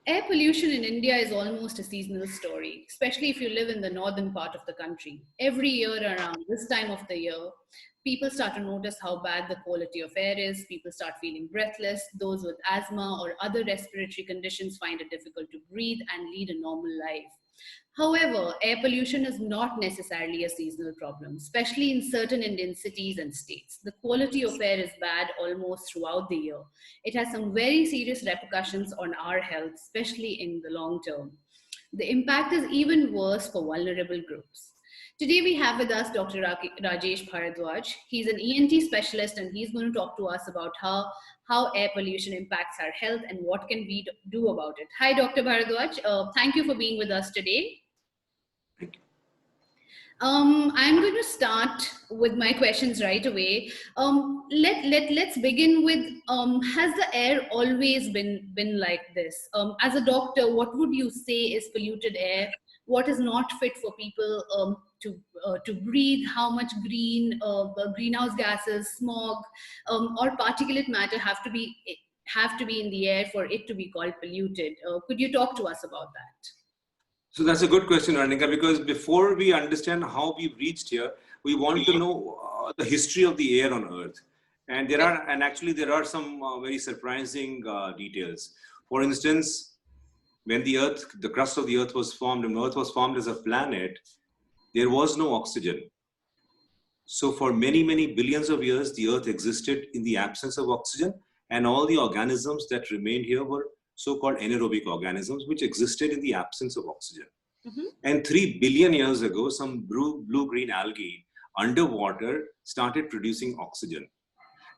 Air pollution in India is almost a seasonal story, especially if you live in the northern part of the country. Every year around this time of the year, people start to notice how bad the quality of air is. People start feeling breathless. Those with asthma or other respiratory conditions find it difficult to breathe and lead a normal life. However, air pollution is not necessarily a seasonal problem, especially in certain Indian cities and states. The quality of air is bad almost throughout the year. It has some very serious repercussions on our health, especially in the long term. The impact is even worse for vulnerable groups. Today we have with us Dr. Rajesh Bharadwaj. He's an ENT specialist and he's going to talk to us about how air pollution impacts our health and what can we do about it. Hi, Dr. Bharadwaj. Thank you for being with us today. I'm going to start with my questions right away. Let's begin with has the air always been like this? As a doctor, what would you say is polluted air? What is not fit for people to breathe? How much greenhouse gases, smog, or particulate matter have to be in the air for it to be called polluted? Could you talk to us about that? So that's a good question, Arnika, because before we understand how we've reached here, we want to know the history of the air on Earth. And actually there are some very surprising details. For instance, when the crust of the Earth was formed, and Earth was formed as a planet, there was no oxygen. So for many, many billions of years, the Earth existed in the absence of oxygen, and all the organisms that remained here were so-called anaerobic organisms, which existed in the absence of oxygen. Mm-hmm. And 3 billion years ago, some blue-green algae underwater started producing oxygen.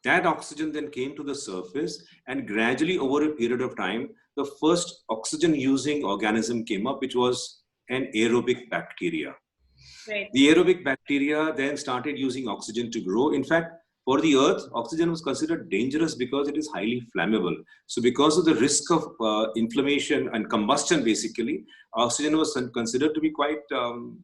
That oxygen then came to the surface, and gradually over a period of time, the first oxygen-using organism came up, which was an aerobic bacteria. Right. The aerobic bacteria then started using oxygen to grow. In fact, for the Earth, oxygen was considered dangerous because it is highly flammable. So because of the risk of inflammation and combustion, basically, oxygen was considered to be quite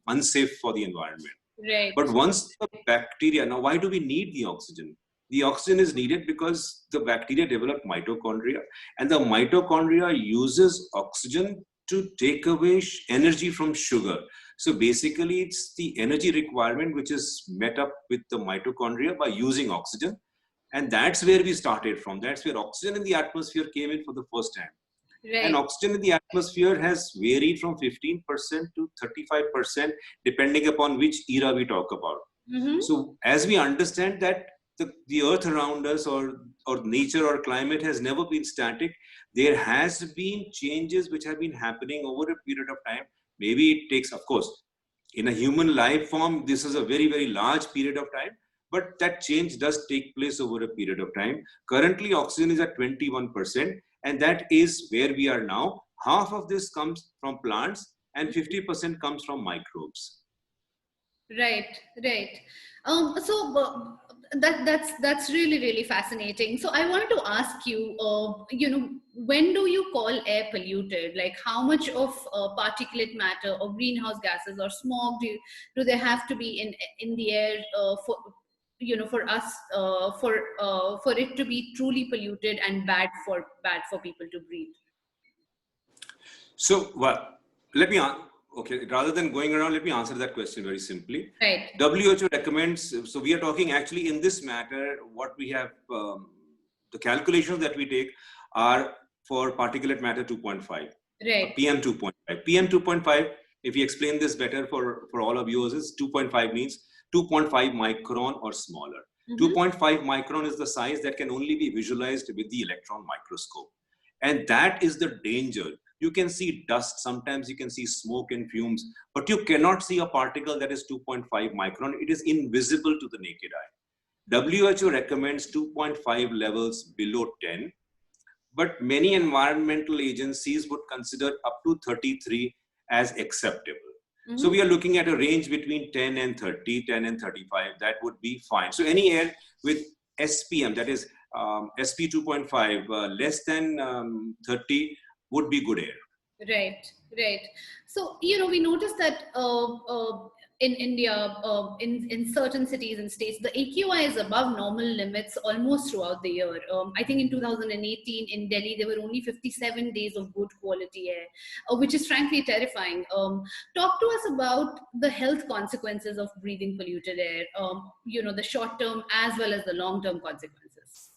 unsafe for the environment. Right. But once the bacteria, now why do we need the oxygen? The oxygen is needed because the bacteria develop mitochondria, and the mitochondria uses oxygen to take away energy from sugar. So basically, it's the energy requirement which is met up with the mitochondria by using oxygen. And that's where we started from. That's where oxygen in the atmosphere came in for the first time. Right. And oxygen in the atmosphere has varied from 15% to 35%, depending upon which era we talk about. Mm-hmm. So as we understand that the earth around us or nature or climate has never been static, there has been changes which have been happening over a period of time. Maybe it takes, of course, in a human life form, this is a very, very large period of time, but that change does take place over a period of time. Currently, oxygen is at 21%, and that is where we are now. Half of this comes from plants and 50% comes from microbes. Right. That's really fascinating. So I wanted to ask you, when do you call air polluted? Like, how much of particulate matter or greenhouse gases or smog do they have to be in the air for us for it to be truly polluted and bad for people to breathe? So, let me. Okay, rather than going around, let me answer that question very simply. Right. WHO recommends, so we are talking actually in this matter, what we have, the calculations that we take are for particulate matter 2.5. Right. PM 2.5. PM 2.5, if we explain this better for all of you, is 2.5 means 2.5 micron or smaller. Mm-hmm. 2.5 micron is the size that can only be visualized with the electron microscope. And that is the danger. You can see dust, sometimes you can see smoke and fumes, but you cannot see a particle that is 2.5 micron. It is invisible to the naked eye. WHO recommends 2.5 levels below 10, but many environmental agencies would consider up to 33 as acceptable. Mm-hmm. So we are looking at a range between 10 and 30, 10 and 35, that would be fine. So any air with SPM, that is SP 2.5, less than 30, would be good air. Right, right. So, we noticed that in India, in certain cities and states, the AQI is above normal limits almost throughout the year. I think in 2018 in Delhi, there were only 57 days of good quality air, which is frankly terrifying. Talk to us about the health consequences of breathing polluted air, the short term as well as the long term consequences.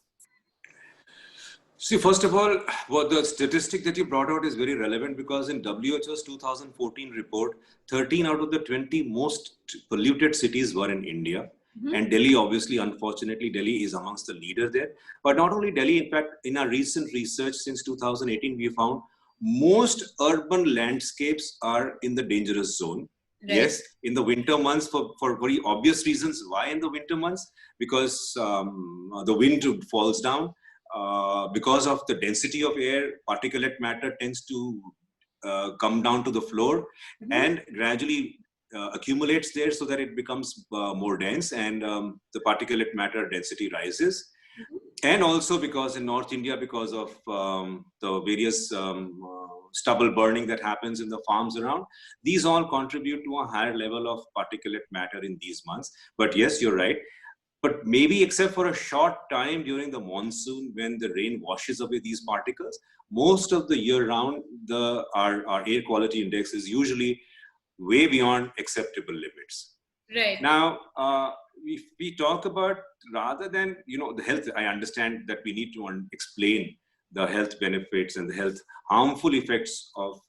See, first of all, what the statistic that you brought out is very relevant because in WHO's 2014 report, 13 out of the 20 most polluted cities were in India. Mm-hmm. And Delhi, obviously, unfortunately, Delhi is amongst the leader there. But not only Delhi, in fact, in our recent research since 2018, we found most urban landscapes are in the dangerous zone. Right. Yes, in the winter months for very obvious reasons. Why in the winter months? Because the wind falls down. Because of the density of air, particulate matter tends to come down to the floor mm-hmm. and gradually accumulates there so that it becomes more dense and the particulate matter density rises. Mm-hmm. And also because in North India, because of the various stubble burning that happens in the farms around, these all contribute to a higher level of particulate matter in these months. But yes, you're right. But maybe except for a short time during the monsoon when the rain washes away these particles, most of the year round, our air quality index is usually way beyond acceptable limits. Right. Now, we talk about rather than, the health, I understand that we need to explain the health benefits and the health harmful effects of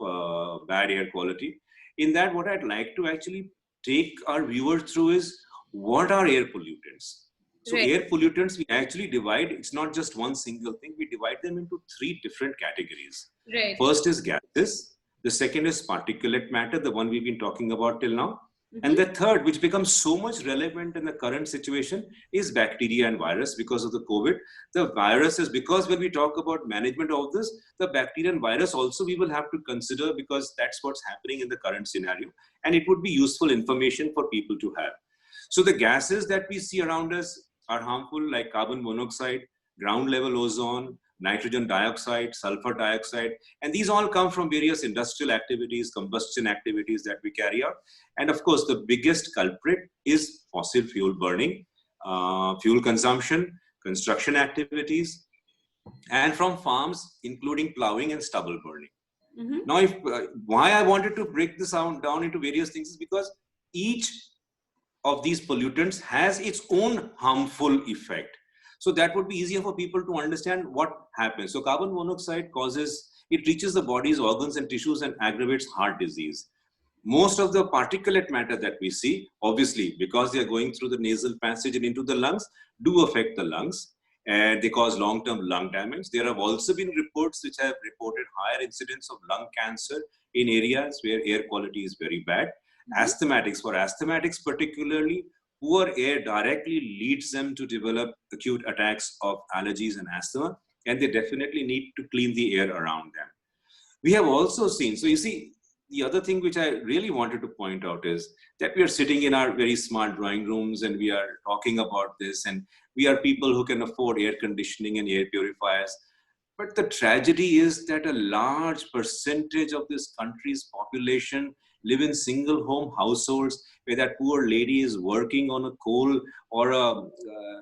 bad air quality. In that, what I'd like to actually take our viewers through is what are air pollutants? So right. Air pollutants, we actually divide, it's not just one single thing, we divide them into 3 different categories. Right. First is gases, the second is particulate matter, the one we've been talking about till now. Mm-hmm. And the third, which becomes so much relevant in the current situation, is bacteria and virus because of the COVID. The virus is because when we talk about management of this, the bacteria and virus also we will have to consider because that's what's happening in the current scenario. And it would be useful information for people to have. So the gases that we see around us are harmful like carbon monoxide, ground level ozone, nitrogen dioxide, sulfur dioxide, and these all come from various industrial activities, combustion activities that we carry out. And of course, the biggest culprit is fossil fuel burning, fuel consumption, construction activities, and from farms, including plowing and stubble burning. Mm-hmm. Now, why I wanted to break this down into various things is because each of these pollutants has its own harmful effect. So that would be easier for people to understand what happens. So carbon monoxide it reaches the body's organs and tissues and aggravates heart disease. Most of the particulate matter that we see, obviously, because they are going through the nasal passage and into the lungs, do affect the lungs and they cause long-term lung damage. There have also been reports which have reported higher incidence of lung cancer in areas where air quality is very bad. Asthmatics, for asthmatics particularly, poor air directly leads them to develop acute attacks of allergies and asthma, and they definitely need to clean the air around them. We have also seen, so you see, the other thing which I really wanted to point out is that we are sitting in our very smart drawing rooms and we are talking about this, and we are people who can afford air conditioning and air purifiers. But the tragedy is that a large percentage of this country's population live in single home households where that poor lady is working on a coal or a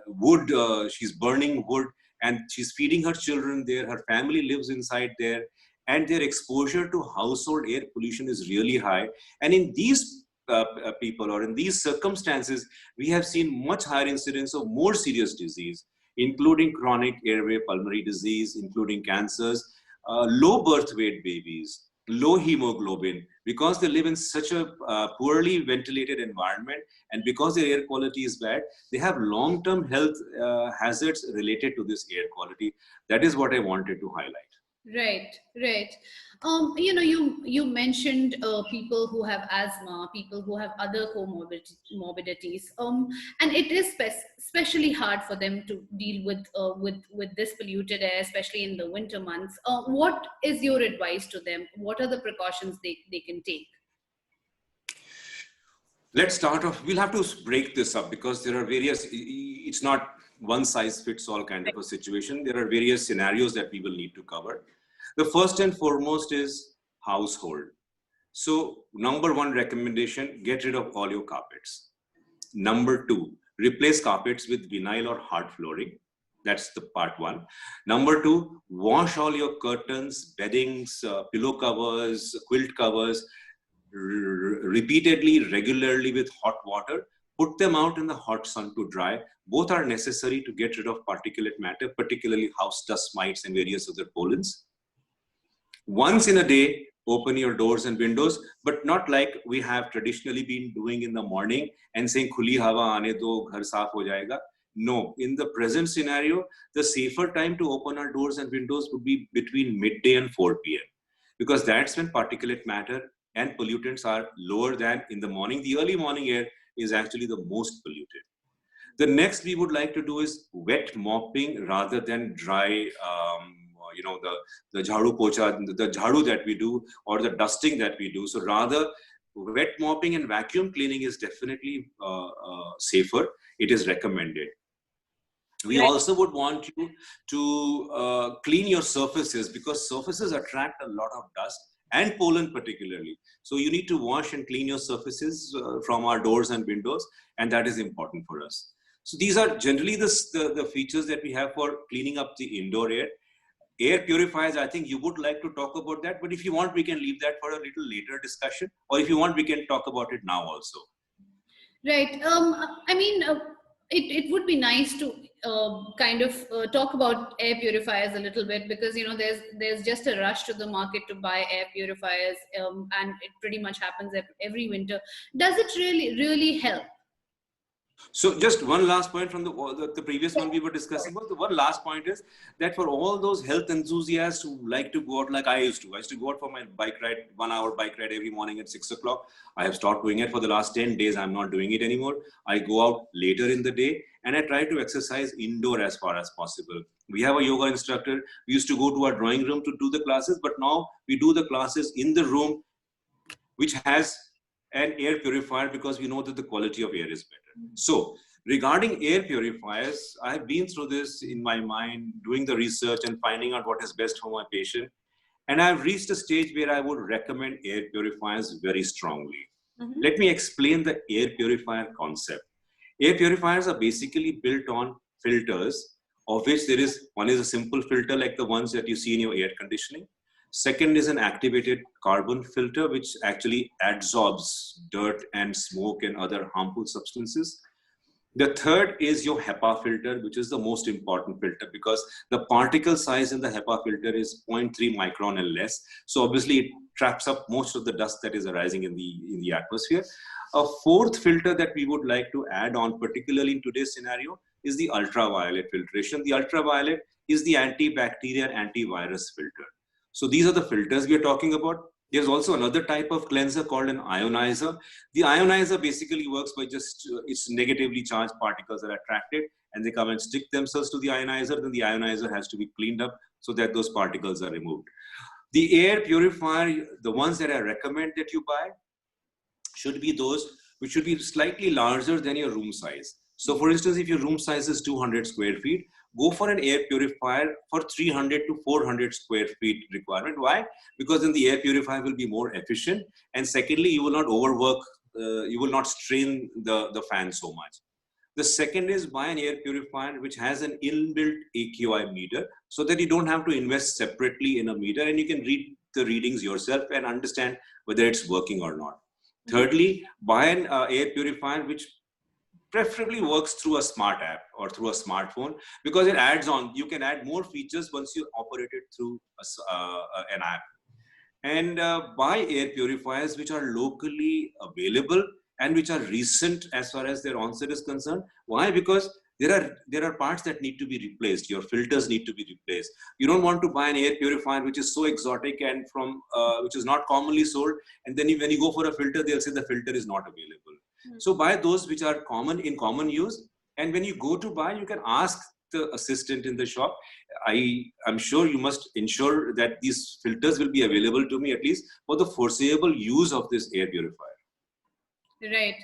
wood, she's burning wood and she's feeding her children there, her family lives inside there, and their exposure to household air pollution is really high. And in these people or in these circumstances, we have seen much higher incidence of more serious disease, including chronic airway pulmonary disease, including cancers, low birth weight babies, low hemoglobin, because they live in such a poorly ventilated environment and because their air quality is bad, they have long-term health hazards related to this air quality. That is what I wanted to highlight. Right, right. You mentioned people who have asthma, people who have other comorbidities, and it is especially hard for them to deal with this polluted air, especially in the winter months. What is your advice to them? What are the precautions they can take? Let's start off. We'll have to break this up because there are various. It's not one size fits all kind of a situation. There are various scenarios that we will need to cover. The first and foremost is household. So number one recommendation, get rid of all your carpets. Number two, replace carpets with vinyl or hard flooring. That's the part one. Number two, wash all your curtains, beddings, pillow covers, quilt covers repeatedly, regularly with hot water. Put them out in the hot sun to dry. Both are necessary to get rid of particulate matter, particularly house dust mites and various other pollens. Once in a day, open your doors and windows, but not like we have traditionally been doing in the morning and saying, "Khuli hawa aane do, ghar saaf ho jayega." No, in the present scenario, the safer time to open our doors and windows would be between midday and 4 p.m. because that's when particulate matter and pollutants are lower than in the morning. The early morning air is actually the most polluted. The next we would like to do is wet mopping rather than dry, the jhadu pocha, the jhadu that we do or the dusting that we do. So rather, wet mopping and vacuum cleaning is definitely safer. It is recommended. We also would want you to clean your surfaces because surfaces attract a lot of dust and pollen particularly. So you need to wash and clean your surfaces from our doors and windows, and that is important for us. So these are generally the features that we have for cleaning up the indoor air. Air purifiers, I think you would like to talk about that, but if you want, we can leave that for a little later discussion, or if you want, we can talk about it now also. Right. It would be nice to talk about air purifiers a little bit because there's just a rush to the market to buy air purifiers, and it pretty much happens every winter. Does it really help? So just one last point from the previous one we were discussing about. The one last point is that for all those health enthusiasts who like to go out like I used to go out for my bike ride, 1 hour bike ride every morning at 6 o'clock. I have stopped doing it for the last 10 days. I'm not doing it anymore. I go out later in the day and I try to exercise indoor as far as possible. We have a yoga instructor. We used to go to our drawing room to do the classes, but now we do the classes in the room, which has an air purifier because we know that the quality of air is better. So regarding air purifiers, I have been through this in my mind, doing the research and finding out what is best for my patient. And I've reached a stage where I would recommend air purifiers very strongly. Let me explain the air purifier concept. Air purifiers are basically built on filters, of which one is a simple filter like the ones that you see in your air conditioning. Second is an activated carbon filter, which actually adsorbs dirt and smoke and other harmful substances. The third is your HEPA filter, which is the most important filter because the particle size in the HEPA filter is 0.3 micron and less. So obviously it traps up most of the dust that is arising in the atmosphere. A fourth filter that we would like to add on, particularly in today's scenario, is the ultraviolet filtration. The ultraviolet is the antibacterial antivirus filter. So these are the filters we are talking about. There's also another type of cleanser called an ionizer. The ionizer basically works by just its negatively charged particles are attracted and they come and stick themselves to the ionizer. Then the ionizer has to be cleaned up so that those particles are removed. The air purifier, the ones that I recommend that you buy, should be those which should be slightly larger than your room size. So for instance, if your room size is 200 square feet, go for an air purifier for 300 to 400 square feet requirement. Why? Because then the air purifier will be more efficient. And secondly, you will not overwork, you will not strain the fan so much. The second is buy an air purifier which has an inbuilt AQI meter so that you don't have to invest separately in a meter and you can read the readings yourself and understand whether it's working or not. Thirdly, buy an air purifier which preferably works through a smart app or through a smartphone because it adds on. You can add more features once you operate it through an app. And buy air purifiers which are locally available and which are recent as far as their onset is concerned. Why? Because there are parts that need to be replaced. Your filters need to be replaced. You don't want to buy an air purifier which is so exotic and which is not commonly sold. And then when you go for a filter, they'll say the filter is not available. So buy those which are in common use. And when you go to buy, you can ask the assistant in the shop, I'm sure you must ensure that these filters will be available to me at least for the foreseeable use of this air purifier. Right.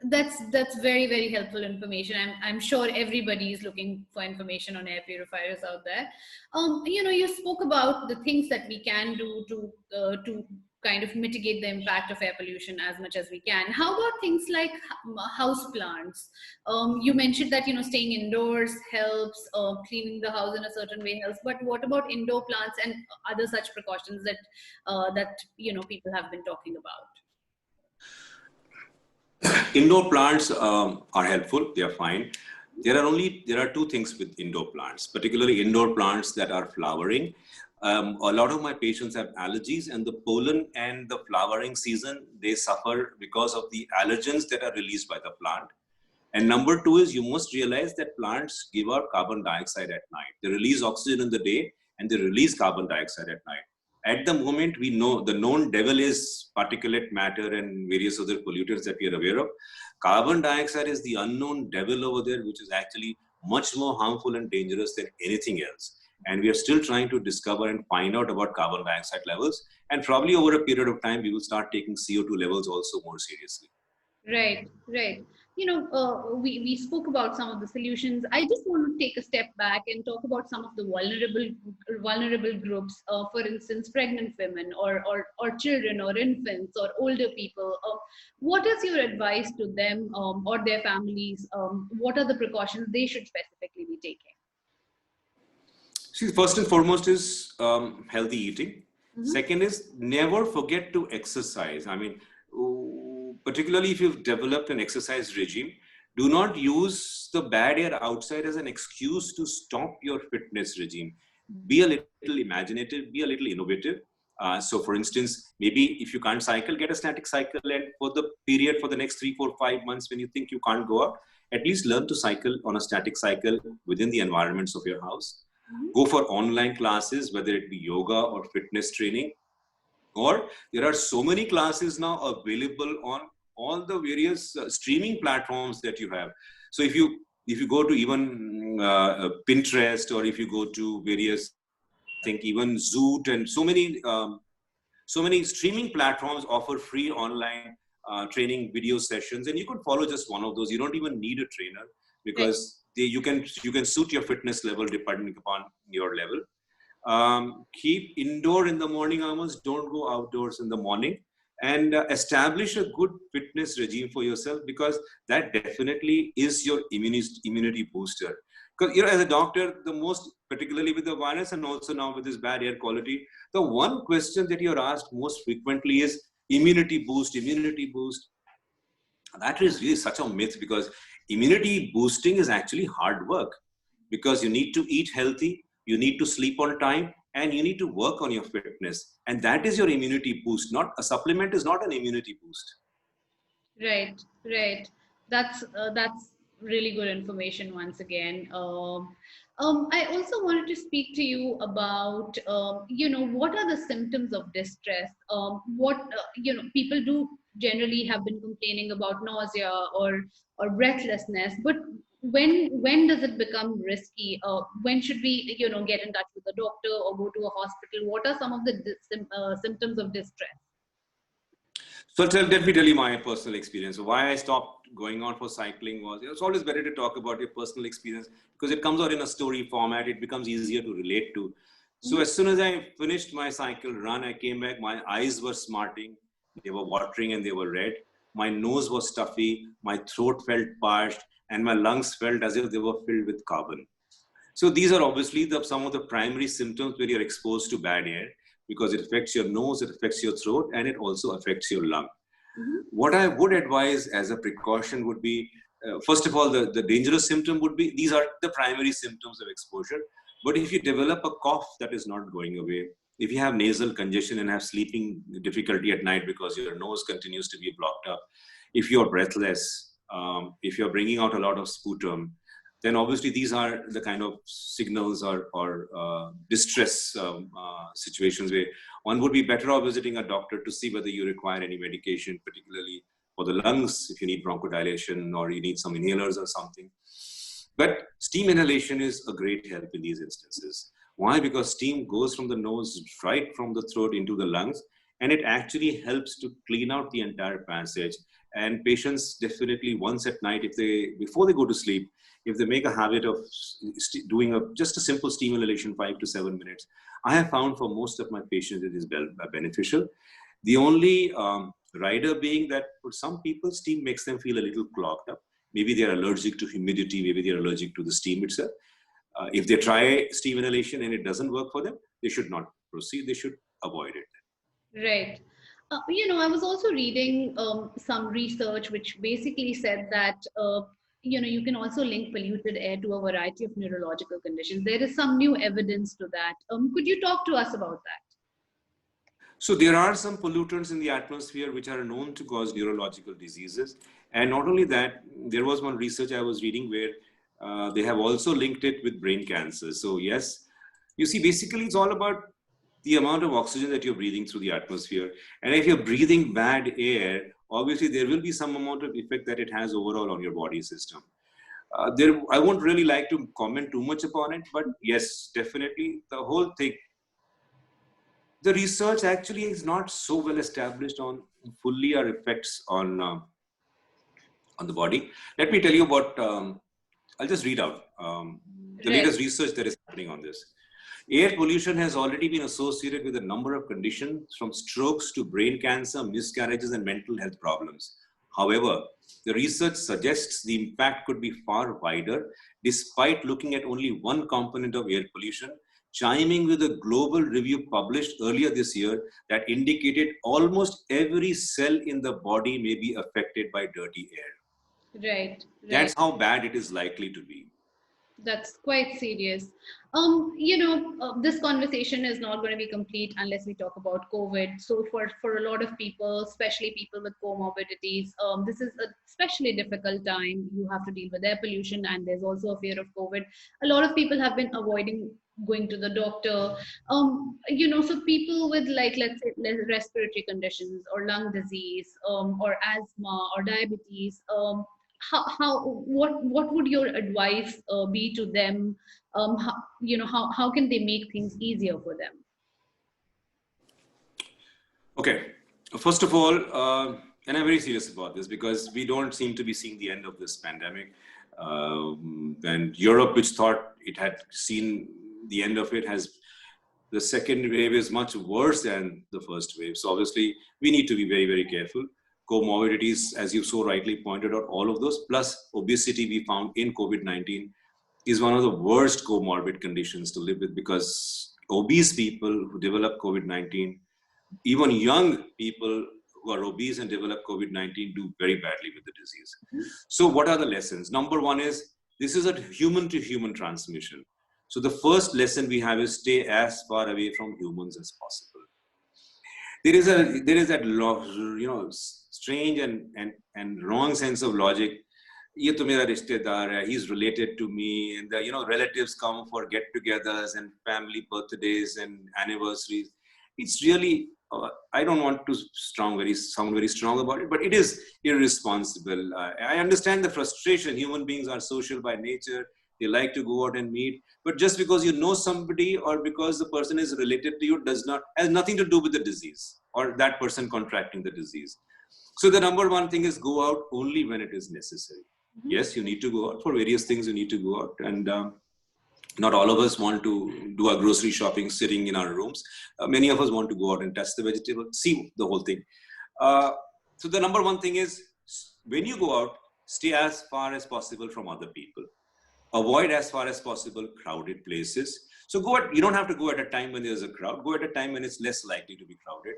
That's very, very helpful information. I'm sure everybody is looking for information on air purifiers out there. You spoke about the things that we can do to kind of mitigate the impact of air pollution as much as we can. How about things like house plants? You mentioned that staying indoors helps, cleaning the house in a certain way helps. But what about indoor plants and other such precautions that people have been talking about? Indoor plants are helpful. They are fine. There are two things with indoor plants, particularly indoor plants that are flowering. A lot of my patients have allergies, and the pollen and the flowering season, they suffer because of the allergens that are released by the plant. And number two is, you must realize that plants give out carbon dioxide at night. They release oxygen in the day and they release carbon dioxide at night. At the moment, we know the known devil is particulate matter and various other pollutants that we are aware of. Carbon dioxide is the unknown devil over there, which is actually much more harmful and dangerous than anything else. And we are still trying to discover and find out about carbon dioxide levels. And probably over a period of time, we will start taking CO2 levels also more seriously. Right, right. We spoke about some of the solutions. I just want to take a step back and talk about some of the vulnerable groups. For instance, pregnant women or children or infants or older people. What is your advice to them or their families? What are the precautions they should specifically be taking? See, first and foremost is healthy eating. Mm-hmm. Second is never forget to exercise. I mean, particularly if you've developed an exercise regime, do not use the bad air outside as an excuse to stop your fitness regime. Be a little imaginative, be a little innovative. So for instance, maybe if you can't cycle, get a static cycle, and for the period for the next 3, 4, 5 months when you think you can't go out, at least learn to cycle on a static cycle within the environments of your house. Mm-hmm. Go for online classes, whether it be yoga or fitness training. Or there are so many classes now available on all the various streaming platforms that you have. So if you go to even Pinterest, or if you go to various, I think even Zoot, and so many streaming platforms offer free online training video sessions, and you could follow just one of those. You don't even need a trainer, because you can suit your fitness level depending upon your level. Keep indoor in the morning hours, don't go outdoors in the morning, and establish a good fitness regime for yourself, because that definitely is your immunity booster. Because as a doctor, the most, particularly with the virus and also now with this bad air quality, the one question that you're asked most frequently is immunity boost, immunity boost. That is really such a myth, because immunity boosting is actually hard work, because you need to eat healthy, you need to sleep on time, and you need to work on your fitness. And that is your immunity boost. Not a supplement is not an immunity boost. Right, right. That's really good information once again. I also wanted to speak to you about, what are the symptoms of distress? What people do generally have been complaining about nausea or breathlessness, but when does it become risky? When should we get in touch with a doctor or go to a hospital? What are some of the symptoms of distress? So let me tell you my personal experience. Why I stopped going on for cycling was, it's always better to talk about your personal experience, because it comes out in a story format. It becomes easier to relate to. So as soon as I finished my cycle run, I came back, my eyes were smarting, they were watering and they were red. My nose was stuffy, my throat felt parched, and my lungs felt as if they were filled with carbon. So these are obviously some of the primary symptoms where you're exposed to bad air, because it affects your nose, it affects your throat, and it also affects your lung. Mm-hmm. What I would advise as a precaution would be, first of all, the dangerous symptom would be, these are the primary symptoms of exposure. But if you develop a cough that is not going away, if you have nasal congestion and have sleeping difficulty at night because your nose continues to be blocked up, if you're breathless, if you're bringing out a lot of sputum, then obviously these are the kind of signals or distress situations where one would be better off visiting a doctor to see whether you require any medication, particularly for the lungs, if you need bronchodilation or you need some inhalers or something. But steam inhalation is a great help in these instances. Why? Because steam goes from the nose right from the throat into the lungs, and it actually helps to clean out the entire passage. And patients definitely once at night, before they go to sleep, if they make a habit of doing just a simple steam inhalation, 5 to 7 minutes, I have found for most of my patients it is beneficial. The only rider being that for some people, steam makes them feel a little clogged up. Maybe they're allergic to humidity, maybe they're allergic to the steam itself. If they try steam inhalation and it doesn't work for them, they should not proceed, they should avoid it. Right. I was also reading some research which basically said that, you can also link polluted air to a variety of neurological conditions. There is some new evidence to that. Could you talk to us about that? So there are some pollutants in the atmosphere which are known to cause neurological diseases. And not only that, there was one research I was reading where they have also linked it with brain cancer. So yes, you see, basically it's all about the amount of oxygen that you're breathing through the atmosphere. And if you're breathing bad air, obviously there will be some amount of effect that it has overall on your body system. I won't really like to comment too much upon it, but yes, definitely the whole thing. The research actually is not so well established on fully our effects on the body. Let me tell you about, I'll just read out the latest research that is happening on this. Air pollution has already been associated with a number of conditions from strokes to brain cancer, miscarriages, and mental health problems. However, the research suggests the impact could be far wider despite looking at only one component of air pollution, chiming with a global review published earlier this year that indicated almost every cell in the body may be affected by dirty air. Right. That's how bad it is likely to be. That's quite serious. This conversation is not going to be complete unless we talk about COVID. So for a lot of people, especially people with comorbidities, this is a especially difficult time. You have to deal with air pollution, and there's also a fear of COVID. A lot of people have been avoiding going to the doctor. So people with, like, let's say respiratory conditions or lung disease, or asthma or diabetes, what would your advice be to them? How can they make things easier for them? Okay, first of all, and I'm very serious about this because we don't seem to be seeing the end of this pandemic. And Europe, which thought it had seen the end of it, the second wave is much worse than the first wave. So obviously we need to be very, very careful. Comorbidities, as you so rightly pointed out, all of those, plus obesity we found in COVID-19 is one of the worst comorbid conditions to live with, because obese people who develop COVID-19, even young people who are obese and develop COVID-19 do very badly with the disease. So what are the lessons? Number one is, this is a human to human transmission. So the first lesson we have is stay as far away from humans as possible. There is that strange and wrong sense of logic. Ye to mera rishtedar hai, he's related to me, and the relatives come for get-togethers and family birthdays and anniversaries. It's really, I don't want to sound very strong about it, but it is irresponsible. I understand the frustration. Human beings are social by nature. They like to go out and meet, but just because you know somebody or because the person is related to you has nothing to do with the disease or that person contracting the disease. So the number one thing is go out only when it is necessary. Yes, you need to go out for various things. You need to go out, and not all of us want to do our grocery shopping sitting in our rooms. Many of us want to go out and touch the vegetables, see the whole thing. So the number one thing is, when you go out, stay as far as possible from other people. Avoid as far as possible crowded places. So you don't have to go at a time when there's a crowd. Go at a time when it's less likely to be crowded.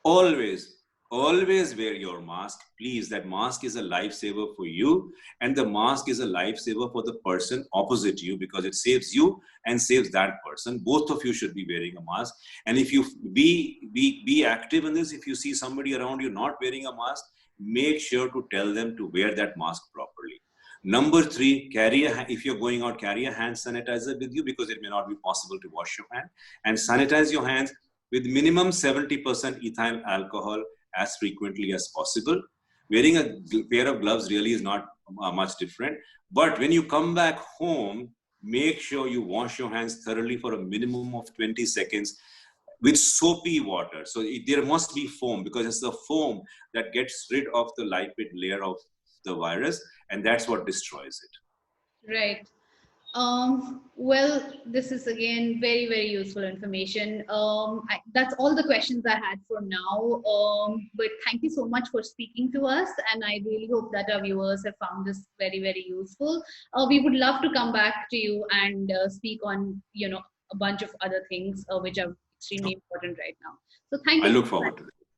Always wear your mask. Please, that mask is a lifesaver for you, and the mask is a lifesaver for the person opposite you, because it saves you and saves that person. Both of you should be wearing a mask. And if you be active in this, if you see somebody around you not wearing a mask, make sure to tell them to wear that mask properly. Number three, if you're going out, carry a hand sanitizer with you, because it may not be possible to wash your hand, and sanitize your hands with minimum 70% ethyl alcohol as frequently as possible. Wearing a pair of gloves really is not much different. But when you come back home, make sure you wash your hands thoroughly for a minimum of 20 seconds. with soapy water. So there must be foam, because it's the foam that gets rid of the lipid layer of the virus, and that's what destroys it. Right. Well, this is again very, very useful information. That's all the questions I had for now. But thank you so much for speaking to us, and I really hope that our viewers have found this very, very useful. We would love to come back to you and speak on, a bunch of other things which are extremely important right now. So thank I you so look much. forward to it.